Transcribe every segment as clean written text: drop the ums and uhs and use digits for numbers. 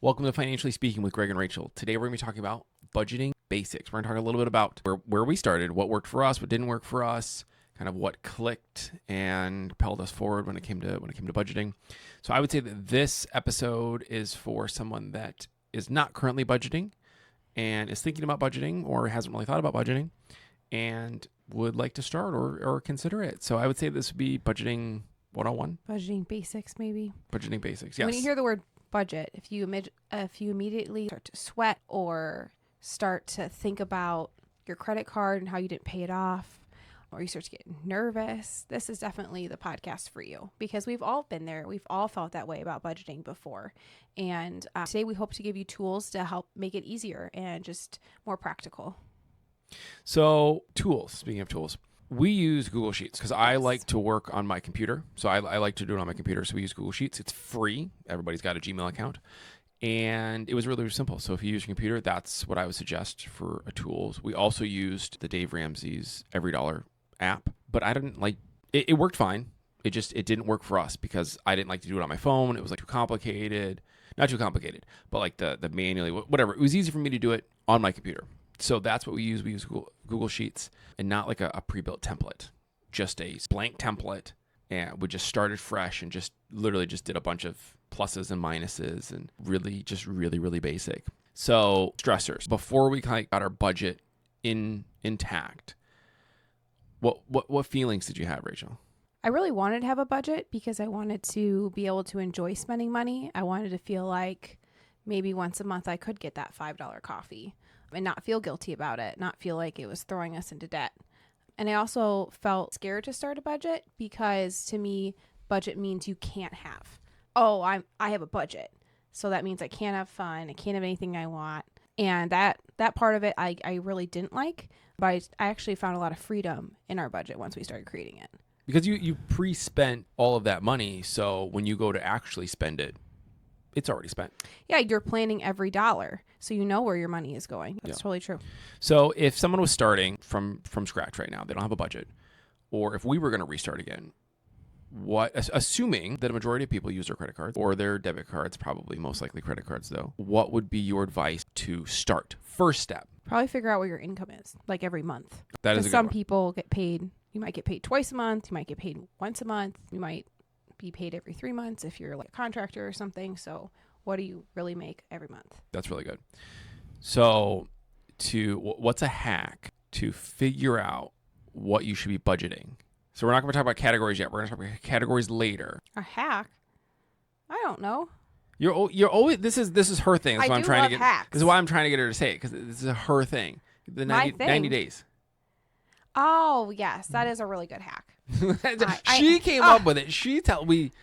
Welcome to Financially Speaking with Greg and Rachel. Today we're going to be talking about budgeting basics. We're going to talk a little bit about where we started, what worked for us, what didn't work for us, kind of what clicked and propelled us forward when it came to budgeting. So I would say that this episode is for someone that is not currently budgeting and is thinking about budgeting or hasn't really thought about budgeting and would like to start or consider it. So I would say this would be budgeting 101. Budgeting basics, maybe. Budgeting basics, yes. When you hear the word budget, if you immediately start to sweat or start to think about your credit card and how you didn't pay it off, or you start to get nervous, this is definitely the podcast for you, because we've all been there. We've all felt that way about budgeting before. And today we hope to give you tools to help make it easier and just more practical. So tools, speaking of tools, we use Google Sheets because I like to work on my computer. So I like to do it on my computer. So we use Google Sheets. It's free. Everybody's got a Gmail account. And it was really, really simple. So if you use your computer, that's what I would suggest for a tools. We also used the Dave Ramsey's Every Dollar app, but I didn't like it. It worked fine. It didn't work for us because I didn't like to do it on my phone. It was like too complicated. Not too complicated, but like the manually, whatever. It was easy for me to do it on my computer. So that's what we use. We use Google Sheets, and not like a pre-built template, just a blank template. And we just started fresh and just literally just did a bunch of pluses and minuses and really basic. So stressors. Before we kind of got our budget intact, what feelings did you have, Rachel? I really wanted to have a budget because I wanted to be able to enjoy spending money. I wanted to feel like maybe once a month I could get that $5 coffee and not feel guilty about it, not feel like it was throwing us into debt. And I also felt scared to start a budget because to me, budget means you can't have. Oh, I have a budget. So that means I can't have fun. I can't have anything I want. And that part of it I really didn't like, but I actually found a lot of freedom in our budget once we started creating it. Because you pre-spent all of that money, so when you go to actually spend it, it's already spent. Yeah, you're planning every dollar, so you know where your money is going. That's totally true. So if someone was starting from scratch right now, they don't have a budget, or if we were going to restart again, assuming that a majority of people use their credit cards or their debit cards, probably most likely credit cards though, what would be your advice to start? First step. Probably figure out what your income is, like every month. That is a good some one. people get paid. You might get paid twice a month. You might get paid once a month. You might be paid every 3 months if you're like a contractor or something. So what do you really make every month? That's really good. So what's a hack to figure out what you should be budgeting? So we're not going to talk about categories yet. We're going to talk about categories later. A hack? I don't know. You're always this is her thing. That's why I'm trying to get hacks. This is why I'm trying to get her to say it, because this is her thing. The 90 days. Oh yes, that is a really good hack. She came up with it.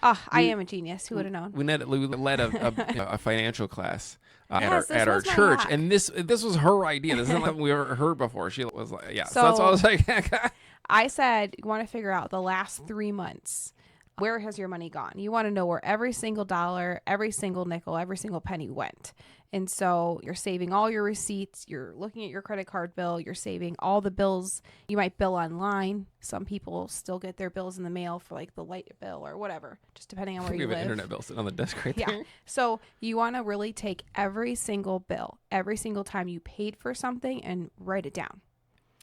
I am a genius. Who would have known? We led a financial class Yes, at our was my church, hack. and this was her idea. This isn't something we ever heard before. She was like, yeah. So So- that's why I was like, I said you want to figure out the last 3 months. Where has your money gone? You want to know where every single dollar, every single nickel, every single penny went. And so you're saving all your receipts. You're looking at your credit card bill. You're saving all the bills. You might bill online. Some people still get their bills in the mail for like the light bill or whatever, just depending on where we you have live. an internet bill sitting on the desk right Yeah. there. So you want to really take every single bill, every single time you paid for something, and write it down.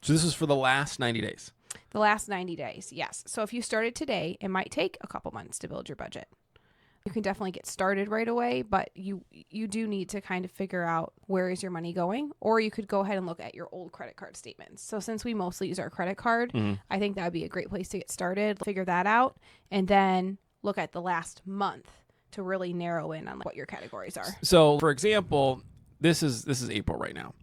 So this is for the last 90 days. The last 90 days, yes. So if you started today, it might take a couple months to build your budget. You can definitely get started right away, but you do need to kind of figure out where is your money going, or you could go ahead and look at your old credit card statements. So since we mostly use our credit card, I think that would be a great place to get started, figure that out, and then look at the last month to really narrow in on what your categories are. So for example, this is April right now.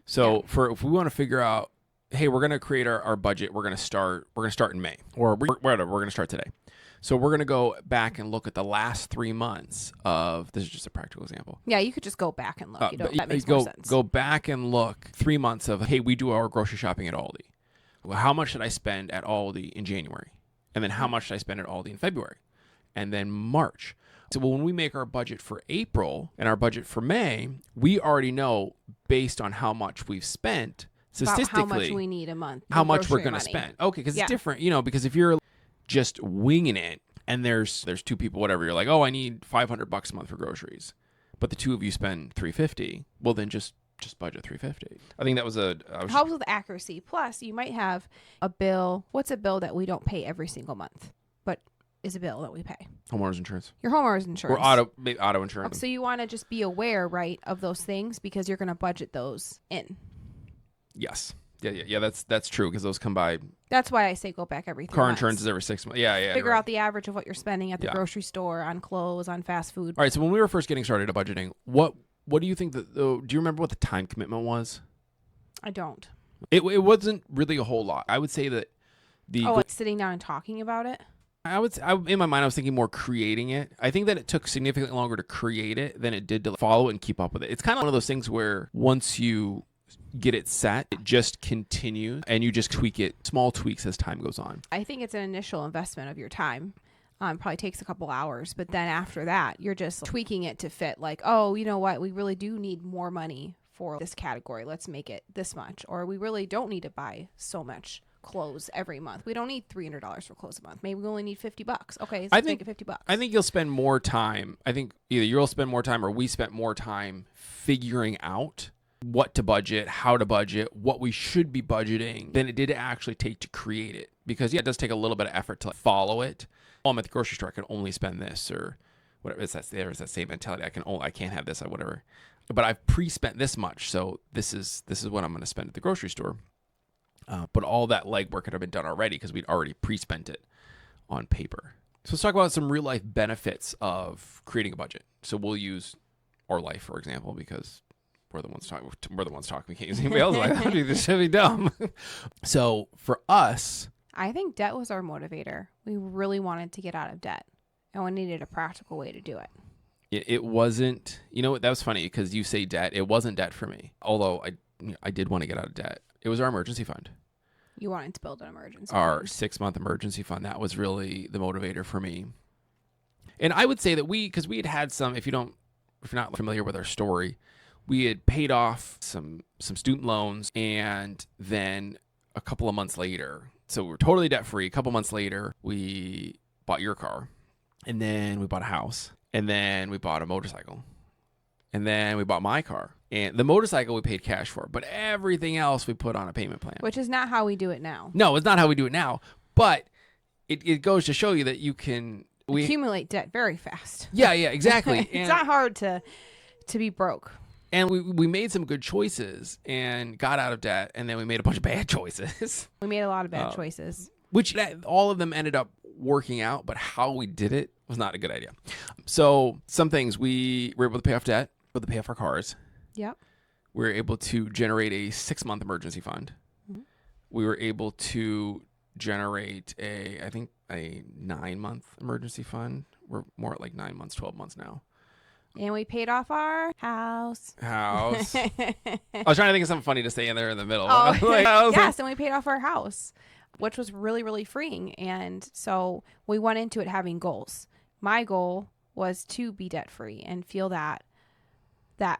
So if we want to figure out, hey, we're going to create our budget, we're going to start in May, or we're going to start today. So we're going to go back and look at the last 3 months of, this is just a practical example. Yeah, you could just go back and look. That makes go, more sense. Go back and look 3 months of, hey, we do our grocery shopping at Aldi. Well, how much did I spend at Aldi in January? And then how much did I spend at Aldi in February? And then March. So when we make our budget for April and our budget for May, we already know based on how much we've spent, statistically, about how much we need a month, how much we're going to money. spend. Okay, because it's different, because if you're just winging it and there's two people, whatever, you're like, oh, I need $500 a month for groceries. but the two of you spend $350, well, then just budget $350. I think that was helps with accuracy. Plus, you might have a bill. What's a bill that we don't pay every single month, but is a bill that we pay? Homeowners insurance. Your homeowner's insurance. Or auto insurance. So you want to just be aware, right, of those things because you're going to budget those in. Yes. Yeah. That's true because those come by. That's why I say go back every 3 Car months. insurance is every 6 months. Yeah. Figure out the average of what you're spending at the Yeah. grocery store, on clothes, on fast food. All right. So when we were first getting started at budgeting, what do you think that? Do you remember what the time commitment was? I don't. It wasn't really a whole lot. I would say that like sitting down and talking about it. In my mind, I was thinking more creating it. I think that it took significantly longer to create it than it did to follow it and keep up with it. It's kind of one of those things where once you get it set, it just continues and you just tweak it, small tweaks as time goes on. I think it's an initial investment of your time. Probably takes a couple hours, but then after that, you're just tweaking it to fit like, oh, you know what? We really do need more money for this category. Let's make it this much. Or we really don't need to buy so much clothes every month. We don't need $300 for clothes a month. Maybe we only need $50. Okay, let's make it $50. I think you'll spend more time. I think either you'll spend more time or we spent more time figuring out what to budget, how to budget, what we should be budgeting than it did to actually take to create it. Because it does take a little bit of effort to follow it. Oh, I'm at the grocery store, I can only spend this or whatever. There's that same mentality. I can't have this or whatever. But I've pre-spent this much, so this is what I'm going to spend at the grocery store. But all that legwork had been done already because we'd already pre-spent it on paper. So let's talk about some real life benefits of creating a budget. So we'll use our life, for example, because we're the ones talking. We can't use anybody else. Like, this should be dumb. So for us, I think debt was our motivator. We really wanted to get out of debt, and we needed a practical way to do it. It wasn't. You know what? That was funny because you say debt. It wasn't debt for me. Although I did want to get out of debt. It was our emergency fund. You wanted to build an emergency Our fund. 6-month emergency fund. That was really the motivator for me. And I would say that because we had some, if you're not familiar with our story, we had paid off some student loans, and then a couple of months later, so we were totally debt free. A couple months later, we bought your car, and then we bought a house, and then we bought a motorcycle, and then we bought my car. And the motorcycle we paid cash for, but everything else we put on a payment plan. Which is not how we do it now. No, it's not how we do it now. But it goes to show you that you can accumulate debt very fast. Yeah, exactly. It's not hard to be broke. And we made some good choices and got out of debt, and then we made a bunch of bad choices. We made a lot of bad choices. Which all of them ended up working out, but how we did it was not a good idea. So some things we were able to pay off debt, able to pay off our cars. Yep. We were able to generate a 6-month emergency fund. Mm-hmm. We were able to generate a 9-month emergency fund. We're more at like 9 months, 12 months now. And we paid off our house. I was trying to think of something funny to say in there in the middle. Oh, yes, and we paid off our house, which was really, really freeing. And so we went into it having goals. My goal was to be debt free and feel that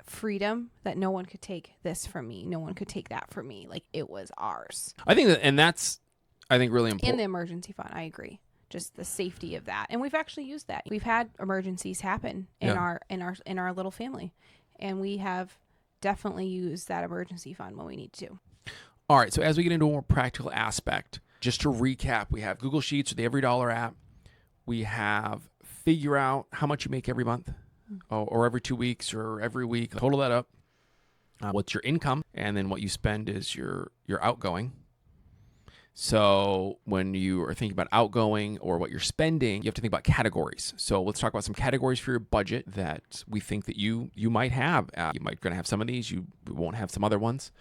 freedom that no one could take this from me. No one could take that from me. Like it was ours. I think that's really important. In the emergency fund, I agree. Just the safety of that. And we've actually used that. We've had emergencies happen in our little family. And we have definitely used that emergency fund when we need to. All right. So as we get into a more practical aspect, just to recap, we have Google Sheets or the Every Dollar app. We have figure out how much you make every month. Or every 2 weeks or every week. Total that up. What's your income? And then what you spend is your outgoing. So when you are thinking about outgoing or what you're spending, you have to think about categories. So let's talk about some categories for your budget that we think that you might have. You might going to have some of these. You won't have some other ones.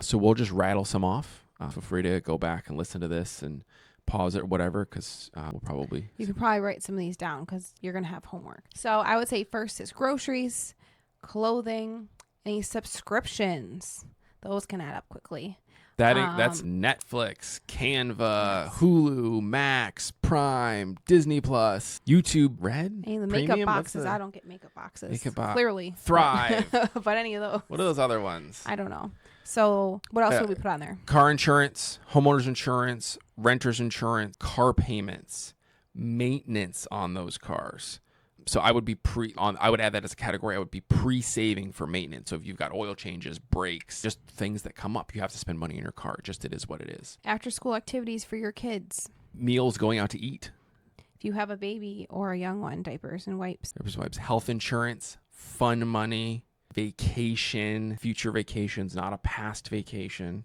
So we'll just rattle some off. Feel free to go back and listen to this and pause it or whatever, because you could probably write some of these down because you're going to have homework. So I would say first is groceries, clothing, any subscriptions. Those can add up quickly. That's Netflix, Canva, Hulu, Max, Prime, Disney Plus, YouTube Red. And the makeup boxes. I don't get makeup boxes. Clearly. Thrive. But any of those. What are those other ones? I don't know. So what else would we put on there? Car insurance, homeowners insurance, renter's insurance, car payments, maintenance on those cars, So I would be I would add that as a category. I would be pre-saving for maintenance. So if you've got oil changes, brakes, just things that come up, you have to spend money in your car. Just it is what it is. After school activities for your kids. Meals, going out to eat. If you have a baby or a young one, diapers and wipes. Diapers, wipes, health insurance, fun money, vacation, future vacations, not a past vacation.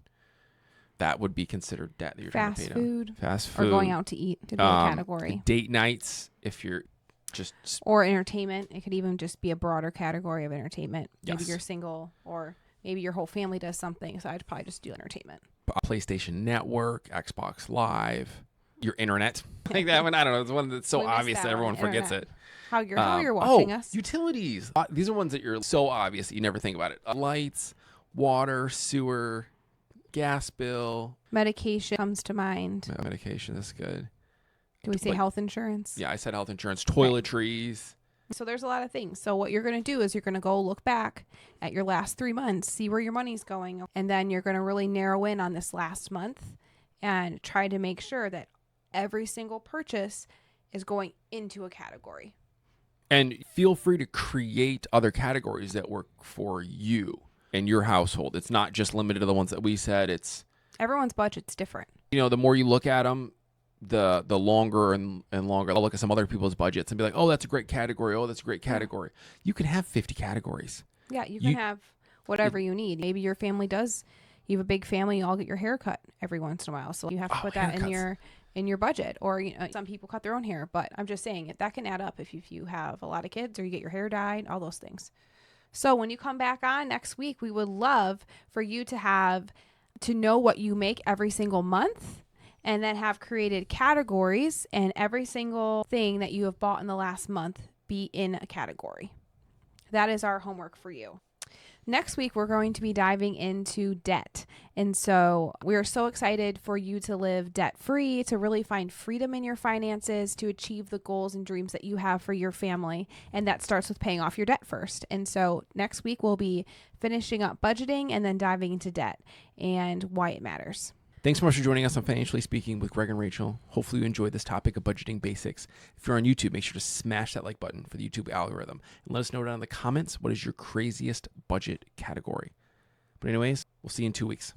That would be considered debt that you're trying to pay down. Fast food. Or going out to eat to be a category. Date nights, if you're just... Or entertainment. It could even just be a broader category of entertainment. Maybe Yes. you're single, or maybe your whole family does something. So I'd probably just do entertainment. PlayStation Network, Xbox Live, your internet. I think that one, I don't know, it's one that's so We missed obvious that that everyone one, forgets internet. it. How you're watching us. Utilities. These are ones that you're so obvious that you never think about it. Lights, water, sewer, gas bill. Medication comes to mind. Medication, that's good. Do we say health insurance? Yeah, I said health insurance. Toiletries. So there's a lot of things. So what you're going to do is you're going to go look back at your last 3 months, see where your money's going, and then you're going to really narrow in on this last month and try to make sure that every single purchase is going into a category. And feel free to create other categories that work for you and your household. It's not just limited to the ones that we said. It's Everyone's budget's different. the more you look at them, the longer and longer. I'll look at some other people's budgets and be like, oh, that's a great category. Oh, that's a great category. You can have 50 categories. Yeah, you can have whatever you need. Maybe your family does. You have a big family. You all get your hair cut every once in a while. So you have to put that in your budget. Or some people cut their own hair. But I'm just saying that can add up if you have a lot of kids or you get your hair dyed, all those things. So when you come back on next week, we would love for you to know what you make every single month, and then have created categories, and every single thing that you have bought in the last month be in a category. That is our homework for you. Next week, we're going to be diving into debt. And so we are so excited for you to live debt-free, to really find freedom in your finances, to achieve the goals and dreams that you have for your family. And that starts with paying off your debt first. And so next week, we'll be finishing up budgeting and then diving into debt and why it matters. Thanks so much for joining us on Financially Speaking with Greg and Rachel. Hopefully you enjoyed this topic of budgeting basics. If you're on YouTube, make sure to smash that like button for the YouTube algorithm. And let us know down in the comments, what is your craziest budget category? But anyways, we'll see you in 2 weeks.